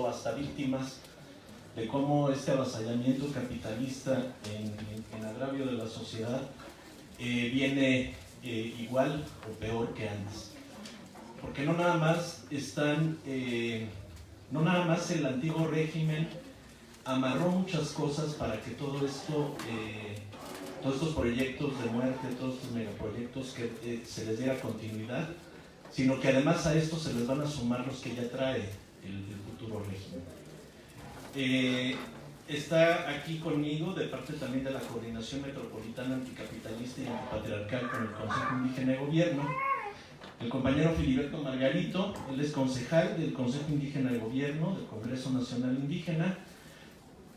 hasta víctimas de cómo este avasallamiento capitalista en agravio de la sociedad viene igual o peor que antes. Porque no nada más el antiguo régimen amarró muchas cosas para que todos estos proyectos de muerte, todos estos megaproyectos, que se les diera continuidad, sino que además a esto se les van a sumar los que ya trae el futuro régimen. Está aquí conmigo, de parte también de la Coordinación Metropolitana Anticapitalista y Antipatriarcal con el Consejo Indígena de Gobierno, el compañero Filiberto Margarito. Él es concejal del Consejo Indígena de Gobierno del Congreso Nacional Indígena,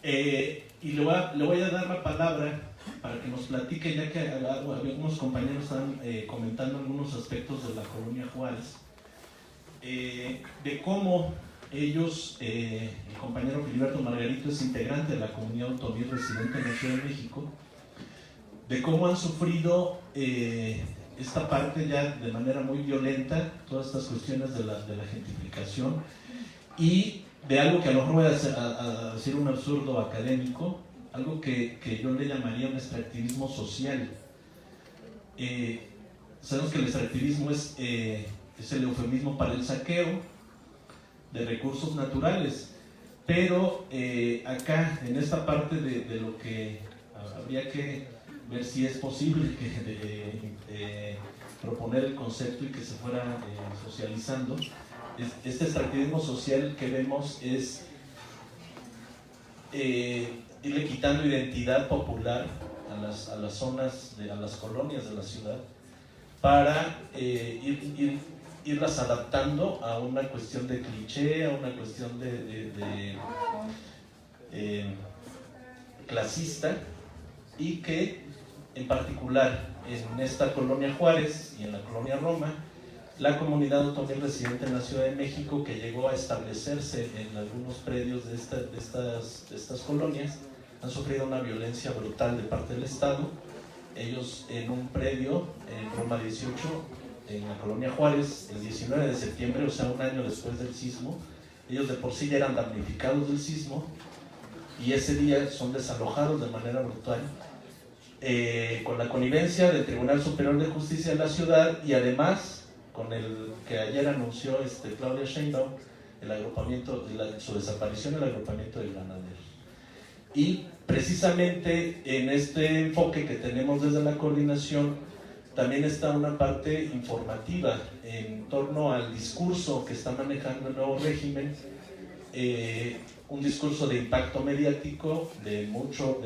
y le voy a dar la palabra para que nos platique, ya que algunos compañeros están comentando algunos aspectos de la Colonia Juárez, de cómo ellos, el compañero Filiberto Margarito es integrante de la comunidad otomí residente en la Ciudad de México, de cómo han sufrido esta parte ya de manera muy violenta, todas estas cuestiones de la gentrificación, y de algo que a lo mejor voy a decir un absurdo académico, algo que yo le llamaría un extractivismo social. Sabemos que el extractivismo es el eufemismo para el saqueo de recursos naturales, pero acá, en esta parte de lo que habría que ver si es posible proponer el concepto y que se fuera socializando. Este extractivismo social que vemos es irle quitando identidad popular a las zonas, a las colonias de la ciudad, para irlas adaptando a una cuestión de cliché, a una cuestión clasista, y que en particular en esta colonia Juárez y en la colonia Roma, la comunidad otomí residente en la Ciudad de México, que llegó a establecerse en algunos predios de estas colonias, han sufrido una violencia brutal de parte del Estado. Ellos en un predio en Roma 18, en la colonia Juárez, el 19 de septiembre, o sea, un año después del sismo, ellos de por sí ya eran damnificados del sismo, y ese día son desalojados de manera brutal, con la connivencia del Tribunal Superior de Justicia de la ciudad, y además con el que ayer anunció Claudia Sheinbaum, su desaparición del agrupamiento de granaderos. Y precisamente en este enfoque que tenemos desde la coordinación, también está una parte informativa en torno al discurso que está manejando el nuevo régimen, un discurso de impacto mediático, de mucho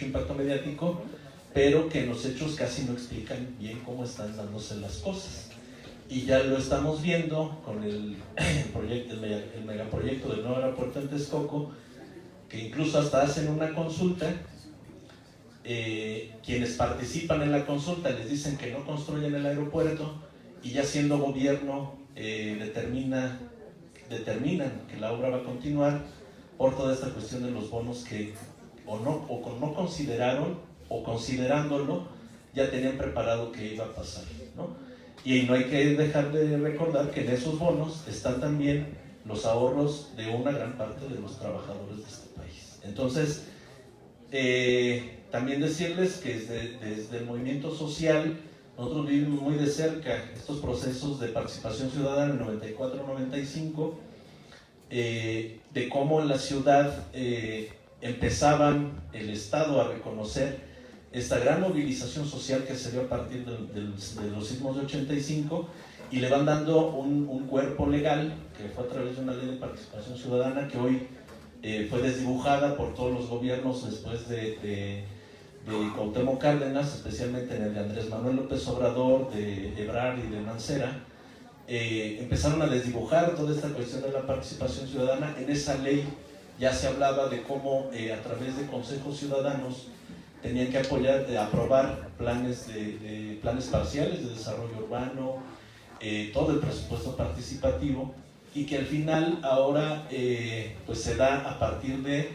impacto mediático, pero que en los hechos casi no explican bien cómo están dándose las cosas. Y ya lo estamos viendo con el megaproyecto del nuevo aeropuerto en Texcoco, que incluso hasta hacen una consulta. Quienes participan en la consulta les dicen que no construyen el aeropuerto, y ya siendo gobierno determinan que la obra va a continuar por toda esta cuestión de los bonos que no consideraron, o considerándolo ya tenían preparado que iba a pasar, ¿no? Y no hay que dejar de recordar que en esos bonos están también los ahorros de una gran parte de los trabajadores de este país. Entonces, también decirles que desde el movimiento social nosotros vivimos muy de cerca estos procesos de participación ciudadana en 94-95, de cómo en la ciudad empezaban el Estado a reconocer esta gran movilización social que se dio a partir de los sismos de 85, y le van dando un cuerpo legal que fue a través de una ley de participación ciudadana que hoy fue desdibujada por todos los gobiernos después de Cuauhtémoc Cárdenas, especialmente en el de Andrés Manuel López Obrador, de Ebrard y de Mancera. Empezaron a desdibujar toda esta cuestión de la participación ciudadana. En esa ley ya se hablaba de cómo a través de consejos ciudadanos tenían que aprobar planes parciales de desarrollo urbano, todo el presupuesto participativo, y que al final ahora pues se da a partir de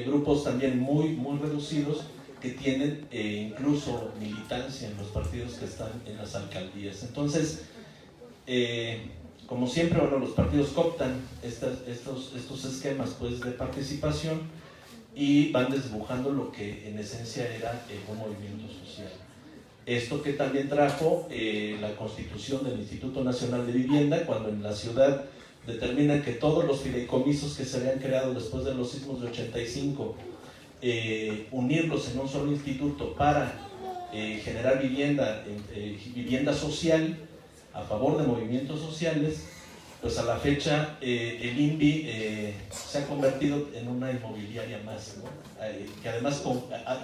grupos también muy reducidos, que tienen incluso militancia en los partidos que están en las alcaldías. Entonces, Como siempre, bueno, los partidos cooptan estos esquemas pues, de participación y van desdibujando lo que en esencia era un movimiento social. Esto que también trajo la constitución del Instituto Nacional de Vivienda, cuando en la ciudad determinan que todos los fideicomisos que se habían creado después de los sismos de 85, unirlos en un solo instituto para generar vivienda social a favor de movimientos sociales, pues a la fecha el INVI se ha convertido en una inmobiliaria más, ¿no? Que además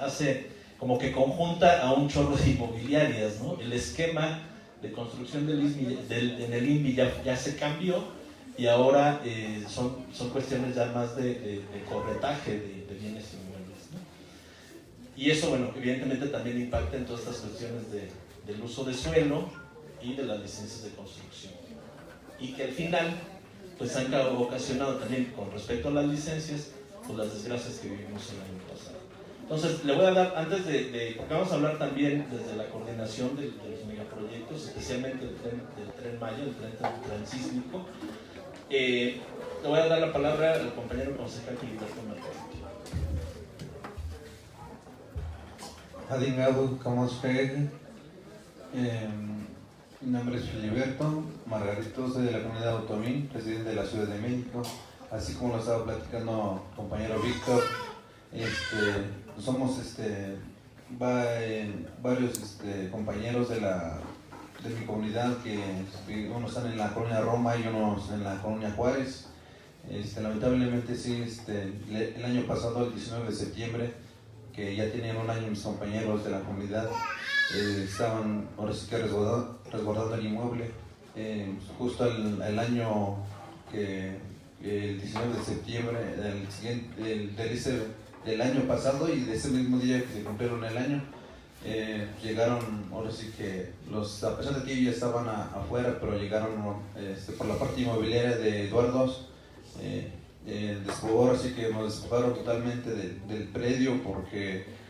hace como que conjunta a un chorro de inmobiliarias, ¿no? El esquema de construcción en el INVI ya se cambió y ahora son cuestiones ya más de corretaje de bienes inmuebles, ¿no? Y eso, bueno, evidentemente también impacta en todas estas cuestiones del uso de suelo y de las licencias de construcción, y que al final pues han ocasionado también con respecto a las licencias pues las desgracias que vivimos el año pasado. Entonces le voy a dar, antes porque vamos a hablar también desde la coordinación de los megaproyectos, especialmente del Tren Maya, el tren transísmico, le voy a dar la palabra al compañero concejal Gilberto Martínez. Adingado Camospeg, mi nombre es Filiberto Margarito, soy de la comunidad de Otomí, presidente de la Ciudad de México. Así como lo estaba platicando compañero Víctor, somos varios compañeros de mi comunidad que unos están en la colonia Roma y unos en la colonia Juárez. Lamentablemente sí, el año pasado, el 19 de septiembre, que ya tenían un año mis compañeros de la comunidad, estaban ahora sí que resguardando el inmueble. Justo el año que el 19 de septiembre del año pasado, y de ese mismo día que se cumplieron el año, llegaron, ahora sí que a pesar de que ya estaban afuera, pero llegaron por la parte inmobiliaria de Eduardo, ahora sí que nos despojaron totalmente del predio, porque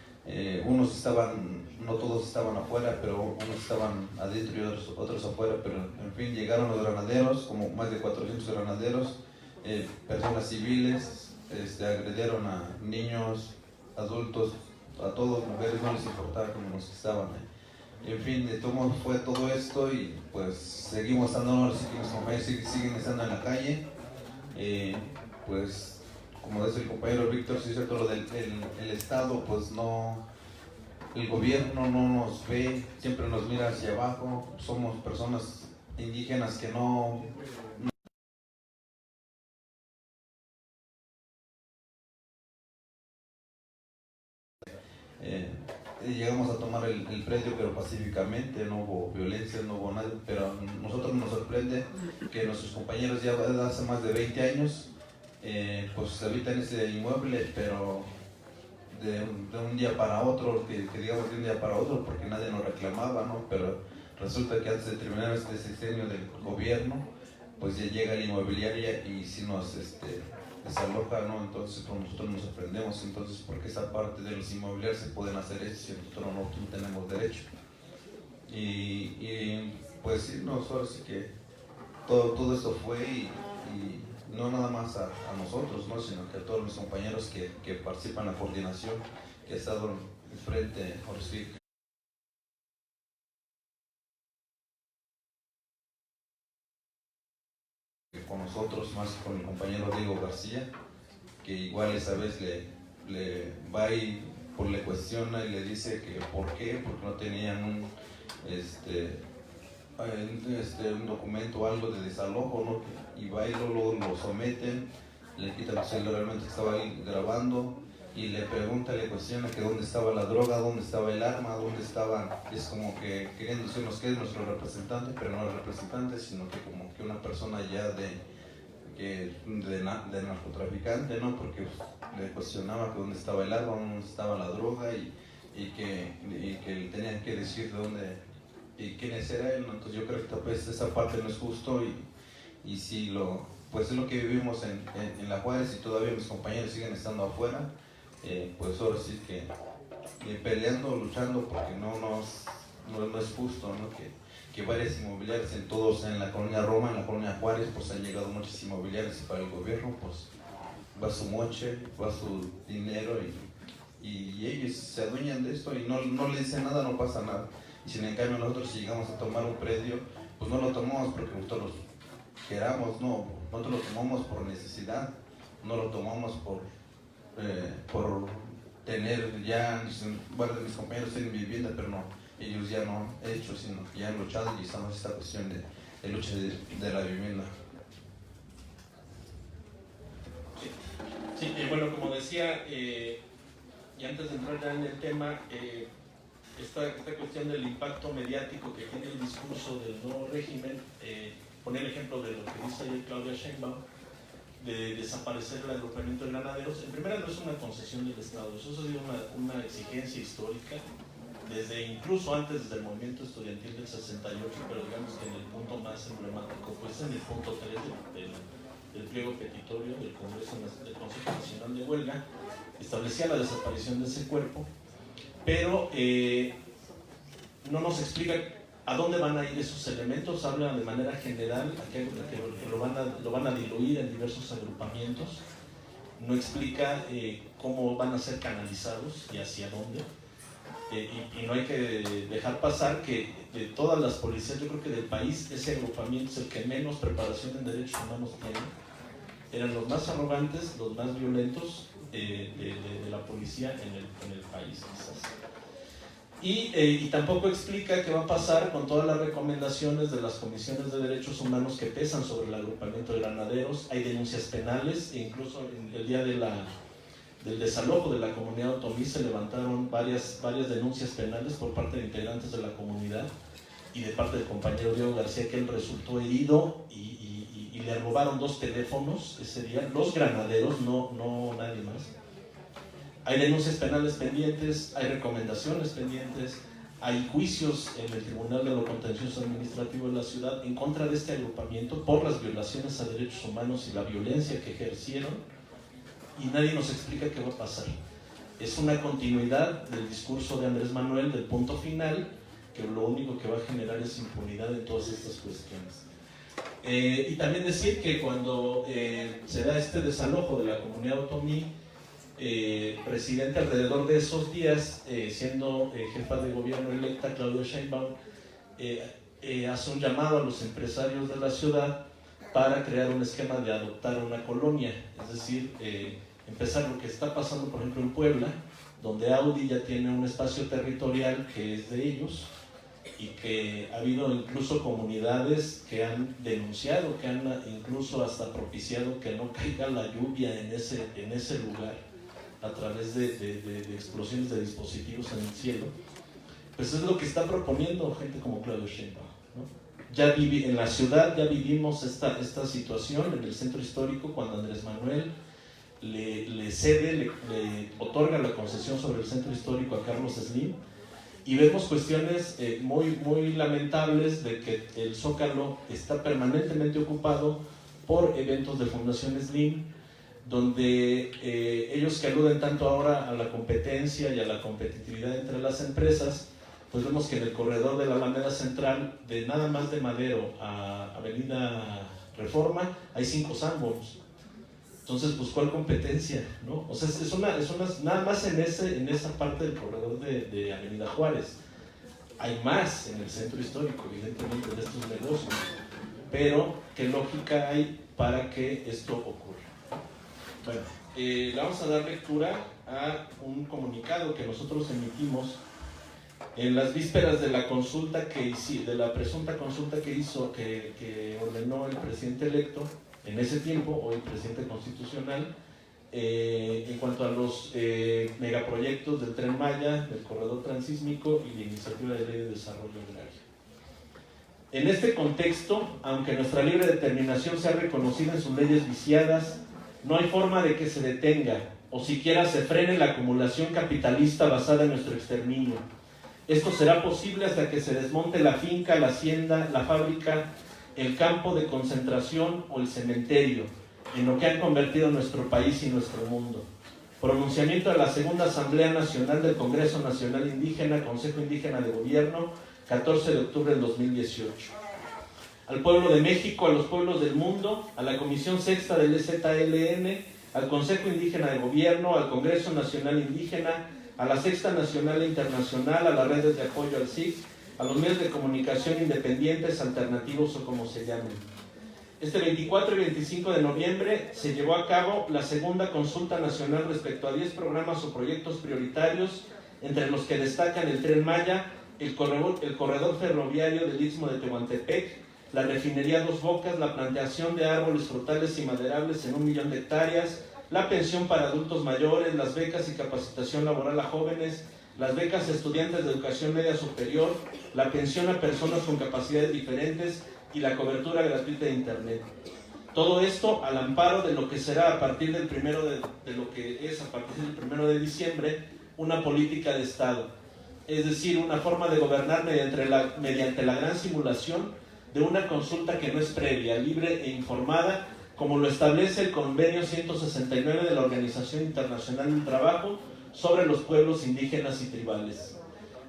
no todos estaban afuera, pero unos estaban adentro y otros afuera, pero en fin, llegaron los granaderos, como más de 400 granaderos, personas civiles, agredieron a niños, adultos, a todos, mujeres, no les importaba como los que estaban ahí. En fin, de todo modo fue todo esto, y pues seguimos estando, ahora sí que mis compañeros siguen estando en la calle. Pues como dice el compañero Víctor, sí es cierto, lo del el Estado, pues no, el gobierno no nos ve, siempre nos mira hacia abajo. Somos personas indígenas que no llegamos a tomar el predio, pero pacíficamente, no hubo violencia, no hubo nada, pero a nosotros nos sorprende que nuestros compañeros ya hace más de 20 años pues habitan ese inmueble, pero de un día para otro, que digamos de un día para otro, porque nadie nos reclamaba, ¿no? Pero resulta que antes de terminar este sexenio del gobierno, pues ya llega la inmobiliaria y si nos desaloja, ¿no? Entonces pues nosotros nos sorprendemos, entonces, porque esa parte de los inmobiliarios se pueden hacer eso si nosotros no tenemos derecho. Y pues sí, nosotros sí que todo eso fue, y no nada más a nosotros, ¿no? Sino que a todos mis compañeros que participan en la coordinación, que ha estado enfrente, por sí, con nosotros, más con mi compañero Diego García, que igual esa vez le va y le cuestiona y le dice que por qué, porque no tenían un documento o algo de desalojo, ¿no? Y va y luego lo someten, le quitan el celular realmente que estaba ahí grabando, y le pregunta, le cuestiona que dónde estaba la droga, dónde estaba el arma, dónde estaban. Es como que queriendo decirnos que es nuestro representante, pero no el representante, sino que como que una persona ya de narcotraficante, ¿no? Porque le cuestionaba que dónde estaba el arma, dónde estaba la droga, y que le tenían que decir de dónde y quiénes era él, ¿no? Entonces yo creo que pues esa parte no es justo, y si pues es lo que vivimos en La Juárez, y todavía mis compañeros siguen estando afuera, pues ahora sí que peleando, luchando, porque no es justo, ¿no? Que varias inmobiliarias, todos en la colonia Roma, en la colonia Juárez, país pues han llegado muchas inmobiliarias y para el gobierno pues va su moche, va su dinero y ellos se adueñan de esto y no le dicen nada, no pasa nada. Y si en cambio nosotros si llegamos a tomar un predio, pues no lo tomamos porque nosotros queramos, no, nosotros lo tomamos por necesidad, no lo tomamos por tener ya, bueno, mis compañeros tienen vivienda, pero no, ellos ya no han hecho, sino ya han luchado y estamos en esta cuestión de lucha de la vivienda. Sí, bueno, como decía, y antes de entrar ya en el tema, esta cuestión del impacto mediático que tiene el discurso del nuevo régimen, poner el ejemplo de lo que dice ayer Claudia Sheinbaum, de desaparecer el agrupamiento de ganaderos. En primera, no es una concesión del Estado, eso ha sido una exigencia histórica, incluso antes del movimiento estudiantil del 68, pero digamos que en el punto más emblemático, pues en el punto 3 del pliego petitorio del Consejo Nacional de Huelga, establecía la desaparición de ese cuerpo, pero no nos explica a dónde van a ir esos elementos. Habla de manera general que lo van a diluir en diversos agrupamientos, no explica cómo van a ser canalizados y hacia dónde. Y no hay que dejar pasar que de todas las policías, yo creo que del país, ese agrupamiento es el que menos preparación en derechos humanos tiene. Eran los más arrogantes, los más violentos de la policía en el país, quizás. Y tampoco explica qué va a pasar con todas las recomendaciones de las comisiones de derechos humanos que pesan sobre el agrupamiento de granaderos. Hay denuncias penales, e incluso en el día del desalojo de la comunidad otomí se levantaron varias denuncias penales por parte de integrantes de la comunidad y de parte del compañero Diego García, que él resultó herido y le robaron 2 teléfonos ese día, los granaderos, no nadie más. Hay denuncias penales pendientes, hay recomendaciones pendientes, hay juicios en el Tribunal de lo Contencioso Administrativo de la ciudad en contra de este agrupamiento por las violaciones a derechos humanos y la violencia que ejercieron, y nadie nos explica qué va a pasar. Es una continuidad del discurso de Andrés Manuel, del punto final, que lo único que va a generar es impunidad en todas estas cuestiones. Y también decir que cuando se da este desalojo de la comunidad otomí, presidente alrededor de esos días, siendo jefa de gobierno electa Claudia Sheinbaum, hace un llamado a los empresarios de la ciudad para crear un esquema de adoptar una colonia, es decir, empezar lo que está pasando por ejemplo en Puebla, donde Audi ya tiene un espacio territorial que es de ellos, y que ha habido incluso comunidades que han denunciado, que han incluso hasta propiciado que no caiga la lluvia en ese lugar a través de explosiones de dispositivos en el cielo. Pues es lo que está proponiendo gente como Claudio Sheinbaum, ¿no? En la ciudad ya vivimos esta situación en el centro histórico, cuando Andrés Manuel le otorga la concesión sobre el centro histórico a Carlos Slim, y vemos cuestiones muy lamentables de que el Zócalo está permanentemente ocupado por eventos de Fundación Slim, donde ellos que aluden tanto ahora a la competencia y a la competitividad entre las empresas, pues vemos que en el corredor de la Alameda Central, de nada más de Madero a Avenida Reforma, hay 5 Sanborns. Entonces, pues, ¿cuál competencia? ¿No? O sea, nada más en esa parte del corredor de Avenida Juárez. Hay más en el centro histórico, evidentemente, de estos negocios. Pero, ¿qué lógica hay para que esto ocurra? Bueno, le vamos a dar lectura a un comunicado que nosotros emitimos en las vísperas de la consulta de la presunta consulta que ordenó el presidente electo en ese tiempo, hoy presidente constitucional, en cuanto a los megaproyectos del Tren Maya, del corredor transísmico y la iniciativa de ley de desarrollo agrario. En este contexto, aunque nuestra libre determinación sea reconocida en sus leyes viciadas, no hay forma de que se detenga o siquiera se frene la acumulación capitalista basada en nuestro exterminio. Esto será posible hasta que se desmonte la finca, la hacienda, la fábrica, el campo de concentración o el cementerio, en lo que han convertido nuestro país y nuestro mundo. Pronunciamiento de la Segunda Asamblea Nacional del Congreso Nacional Indígena, Consejo Indígena de Gobierno, 14 de octubre del 2018. al pueblo de México, a los pueblos del mundo, a la Comisión Sexta del EZLN, al Consejo Indígena de Gobierno, al Congreso Nacional Indígena, a la Sexta Nacional e Internacional, a las redes de apoyo al SIG, a los medios de comunicación independientes, alternativos o como se llamen. Este 24 y 25 de noviembre se llevó a cabo la segunda consulta nacional respecto a 10 programas o proyectos prioritarios, entre los que destacan el Tren Maya, el corredor ferroviario del Istmo de Tehuantepec, la refinería Dos Bocas, la plantación de árboles frutales y maderables en 1 millón de hectáreas, la pensión para adultos mayores, las becas y capacitación laboral a jóvenes, las becas a estudiantes de educación media superior, la pensión a personas con capacidades diferentes y la cobertura gratuita de Internet. Todo esto al amparo de lo que será a partir del 1 de diciembre una política de Estado, es decir, una forma de gobernar mediante la gran simulación de una consulta que no es previa, libre e informada, como lo establece el Convenio 169 de la Organización Internacional del Trabajo sobre los pueblos indígenas y tribales.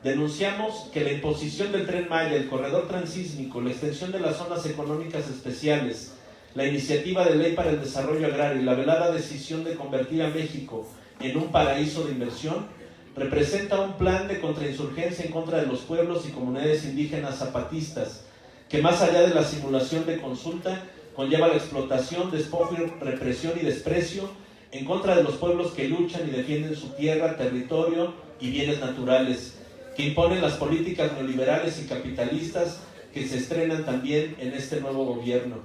Denunciamos que la imposición del Tren Maya, el corredor transísmico, la extensión de las zonas económicas especiales, la iniciativa de ley para el desarrollo agrario y la velada decisión de convertir a México en un paraíso de inversión representa un plan de contrainsurgencia en contra de los pueblos y comunidades indígenas zapatistas, que más allá de la simulación de consulta, conlleva la explotación, despojo, represión y desprecio en contra de los pueblos que luchan y defienden su tierra, territorio y bienes naturales, que imponen las políticas neoliberales y capitalistas que se estrenan también en este nuevo gobierno.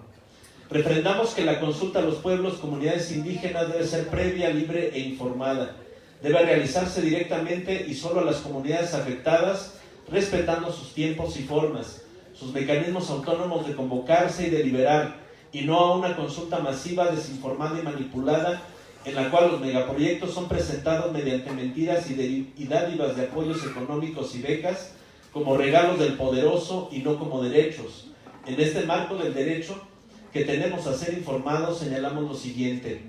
Refrendamos que la consulta a los pueblos, comunidades indígenas debe ser previa, libre e informada. Debe realizarse directamente y solo a las comunidades afectadas, respetando sus tiempos y formas, sus mecanismos autónomos de convocarse y deliberar, y no a una consulta masiva, desinformada y manipulada, en la cual los megaproyectos son presentados mediante mentiras y dádivas de apoyos económicos y becas como regalos del poderoso y no como derechos. En este marco del derecho que tenemos a ser informados, señalamos lo siguiente: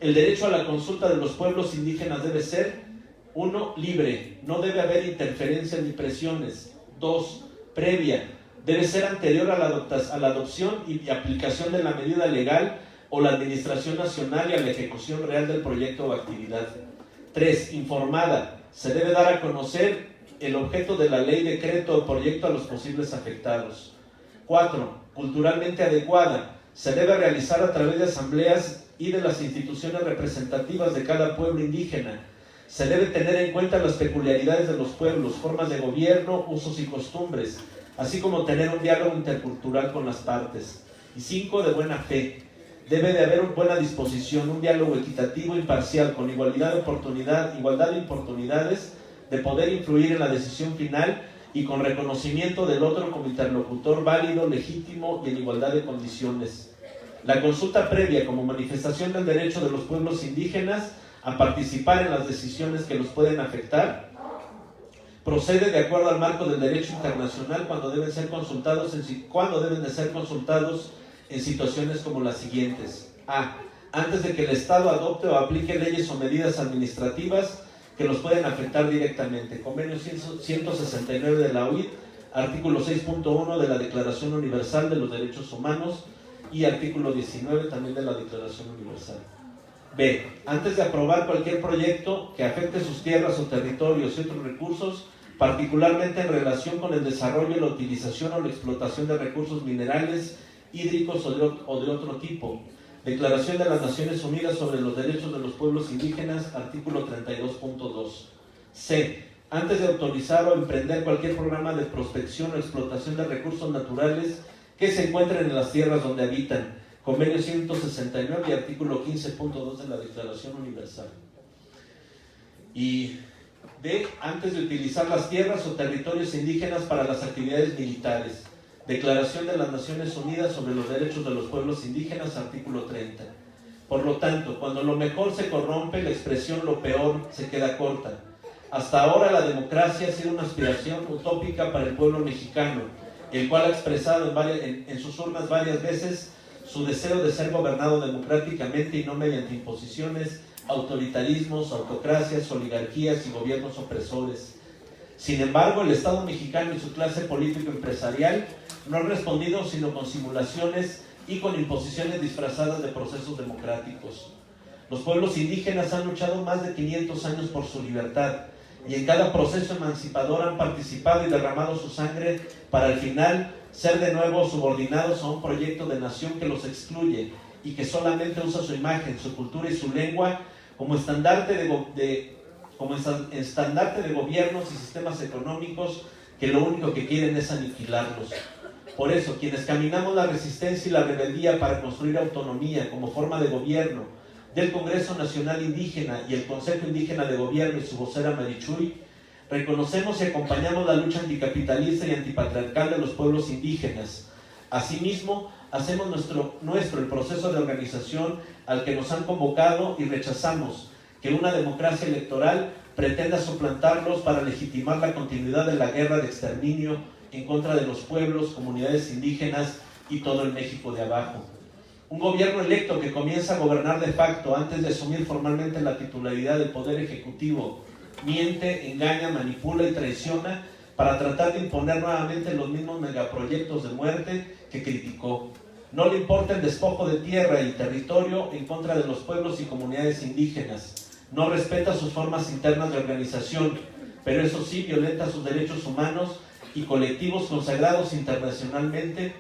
el derecho a la consulta de los pueblos indígenas debe ser 1. Libre, no debe haber interferencias ni presiones. 2. Previa, debe ser anterior a la adopción y aplicación de la medida legal o la administración nacional y a la ejecución real del proyecto o actividad. 3. Informada, se debe dar a conocer el objeto de la ley, decreto o proyecto a los posibles afectados. 4. Culturalmente adecuada, se debe realizar a través de asambleas y de las instituciones representativas de cada pueblo indígena. Se debe tener en cuenta las peculiaridades de los pueblos, formas de gobierno, usos y costumbres, así como tener un diálogo intercultural con las partes. Y 5. De buena fe. Debe de haber una buena disposición, un diálogo equitativo, imparcial, con igualdad de oportunidades de poder influir en la decisión final y con reconocimiento del otro como interlocutor válido, legítimo y en igualdad de condiciones. La consulta previa como manifestación del derecho de los pueblos indígenas a participar en las decisiones que los pueden afectar procede de acuerdo al marco del derecho internacional cuando deben de ser consultados en situaciones como las siguientes. A. Antes de que el Estado adopte o aplique leyes o medidas administrativas que los pueden afectar directamente. Convenio 169 de la OIT, artículo 6.1 de la Declaración Universal de los Derechos Humanos y artículo 19 también de la Declaración Universal. B. Antes de aprobar cualquier proyecto que afecte sus tierras o territorios y otros recursos, particularmente en relación con el desarrollo, la utilización o la explotación de recursos minerales, hídricos o de otro tipo. Declaración de las Naciones Unidas sobre los Derechos de los Pueblos Indígenas, artículo 32.2. C. Antes de autorizar o emprender cualquier programa de prospección o explotación de recursos naturales que se encuentren en las tierras donde habitan. Convenio 169 y artículo 15.2 de la Declaración Universal. Y D. Antes de utilizar las tierras o territorios indígenas para las actividades militares. Declaración de las Naciones Unidas sobre los Derechos de los Pueblos Indígenas, artículo 30. Por lo tanto, cuando lo mejor se corrompe, la expresión lo peor se queda corta. Hasta ahora la democracia ha sido una aspiración utópica para el pueblo mexicano, el cual ha expresado en sus urnas varias veces su deseo de ser gobernado democráticamente y no mediante imposiciones, autoritarismos, autocracias, oligarquías y gobiernos opresores. Sin embargo, el Estado mexicano y su clase político-empresarial no han respondido sino con simulaciones y con imposiciones disfrazadas de procesos democráticos. Los pueblos indígenas han luchado más de 500 años por su libertad y en cada proceso emancipador han participado y derramado su sangre para al final ser de nuevo subordinados a un proyecto de nación que los excluye y que solamente usa su imagen, su cultura y su lengua como estandarte de gobiernos y sistemas económicos que lo único que quieren es aniquilarlos. Por eso, quienes caminamos la resistencia y la rebeldía para construir autonomía como forma de gobierno del Congreso Nacional Indígena y el Consejo Indígena de Gobierno y su vocera Marichuy, reconocemos y acompañamos la lucha anticapitalista y antipatriarcal de los pueblos indígenas. Asimismo, hacemos nuestro el proceso de organización al que nos han convocado y rechazamos que una democracia electoral pretenda suplantarlos para legitimar la continuidad de la guerra de exterminio en contra de los pueblos, comunidades indígenas y todo el México de abajo. Un gobierno electo que comienza a gobernar de facto antes de asumir formalmente la titularidad del Poder Ejecutivo miente, engaña, manipula y traiciona para tratar de imponer nuevamente los mismos megaproyectos de muerte que criticó. No le importa el despojo de tierra y territorio en contra de los pueblos y comunidades indígenas. No respeta sus formas internas de organización, pero eso sí violenta sus derechos humanos y colectivos consagrados internacionalmente.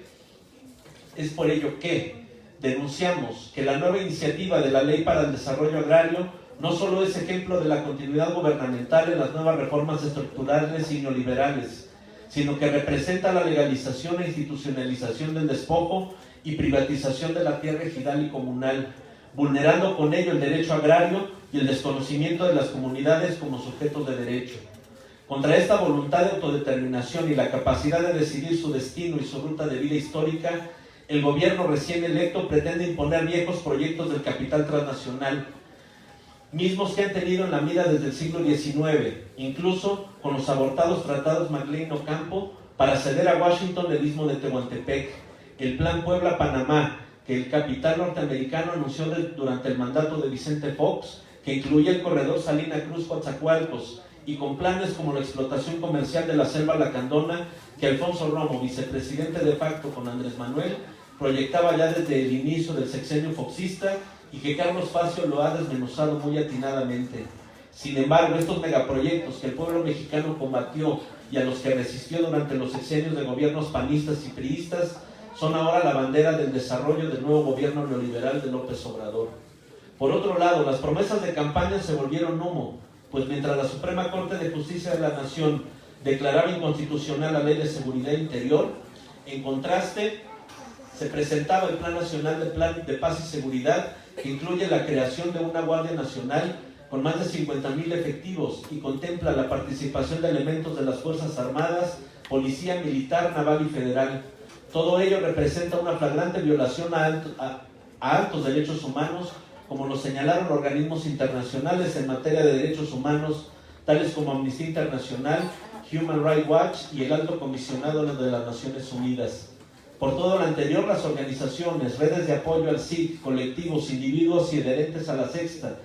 Es por ello que denunciamos que la nueva iniciativa de la Ley para el Desarrollo Agrario no solo es ejemplo de la continuidad gubernamental en las nuevas reformas estructurales y neoliberales, sino que representa la legalización e institucionalización del despojo y privatización de la tierra ejidal y comunal, vulnerando con ello el derecho agrario y el desconocimiento de las comunidades como sujetos de derecho. Contra esta voluntad de autodeterminación y la capacidad de decidir su destino y su ruta de vida histórica, el gobierno recién electo pretende imponer viejos proyectos del capital transnacional, mismos que han tenido en la mira desde el siglo XIX, incluso con los abortados tratados McLean-Ocampo para ceder a Washington el istmo de Tehuantepec, el Plan Puebla-Panamá, que el capital norteamericano anunció durante el mandato de Vicente Fox, que incluía el corredor Salina Cruz-Coatzacoalcos, y con planes como la explotación comercial de la selva lacandona que Alfonso Romo, vicepresidente de facto con Andrés Manuel, proyectaba ya desde el inicio del sexenio foxista y que Carlos Facio lo ha desmenuzado muy atinadamente. Sin embargo, estos megaproyectos que el pueblo mexicano combatió y a los que resistió durante los sexenios de gobiernos panistas y priistas son ahora la bandera del desarrollo del nuevo gobierno neoliberal de López Obrador. Por otro lado, las promesas de campaña se volvieron humo, pues mientras la Suprema Corte de Justicia de la Nación declaraba inconstitucional la Ley de Seguridad Interior, en contraste, se presentaba el Plan Nacional de Paz y Seguridad, que incluye la creación de una Guardia Nacional con más de 50,000 efectivos y contempla la participación de elementos de las Fuerzas Armadas, Policía Militar, Naval y Federal. Todo ello representa una flagrante violación a altos derechos humanos, como lo señalaron organismos internacionales en materia de derechos humanos, tales como Amnistía Internacional, Human Rights Watch y el Alto Comisionado de las Naciones Unidas. Por todo lo anterior, las organizaciones, redes de apoyo al CID, colectivos, individuos y adherentes a la Sexta,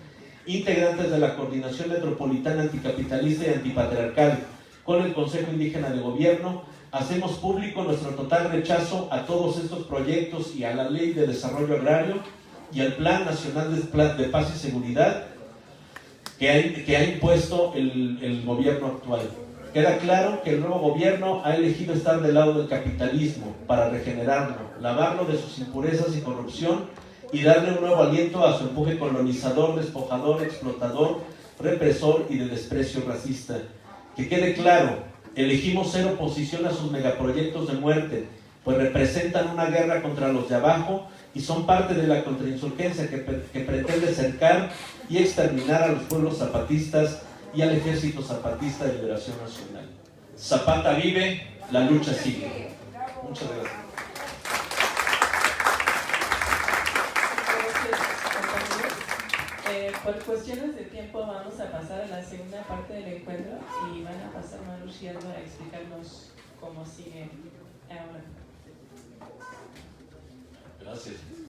integrantes de la Coordinación Metropolitana Anticapitalista y Antipatriarcal, con el Consejo Indígena de Gobierno, hacemos público nuestro total rechazo a todos estos proyectos y a la Ley de Desarrollo Agrario y al Plan Nacional de Paz y Seguridad que ha impuesto el gobierno actual. Queda claro que el nuevo gobierno ha elegido estar del lado del capitalismo para regenerarlo, lavarlo de sus impurezas y corrupción y darle un nuevo aliento a su empuje colonizador, despojador, explotador, represor y de desprecio racista. Que quede claro, elegimos ser oposición a sus megaproyectos de muerte, pues representan una guerra contra los de abajo y son parte de la contrainsurgencia que pretende cercar y exterminar a los pueblos zapatistas y al Ejército Zapatista de Liberación Nacional. Zapata vive, la lucha sigue. Muchas gracias. Por cuestiones de tiempo vamos a pasar a la segunda parte del encuentro y van a pasar Manu y Aldo a explicarnos cómo sigue ahora. Gracias.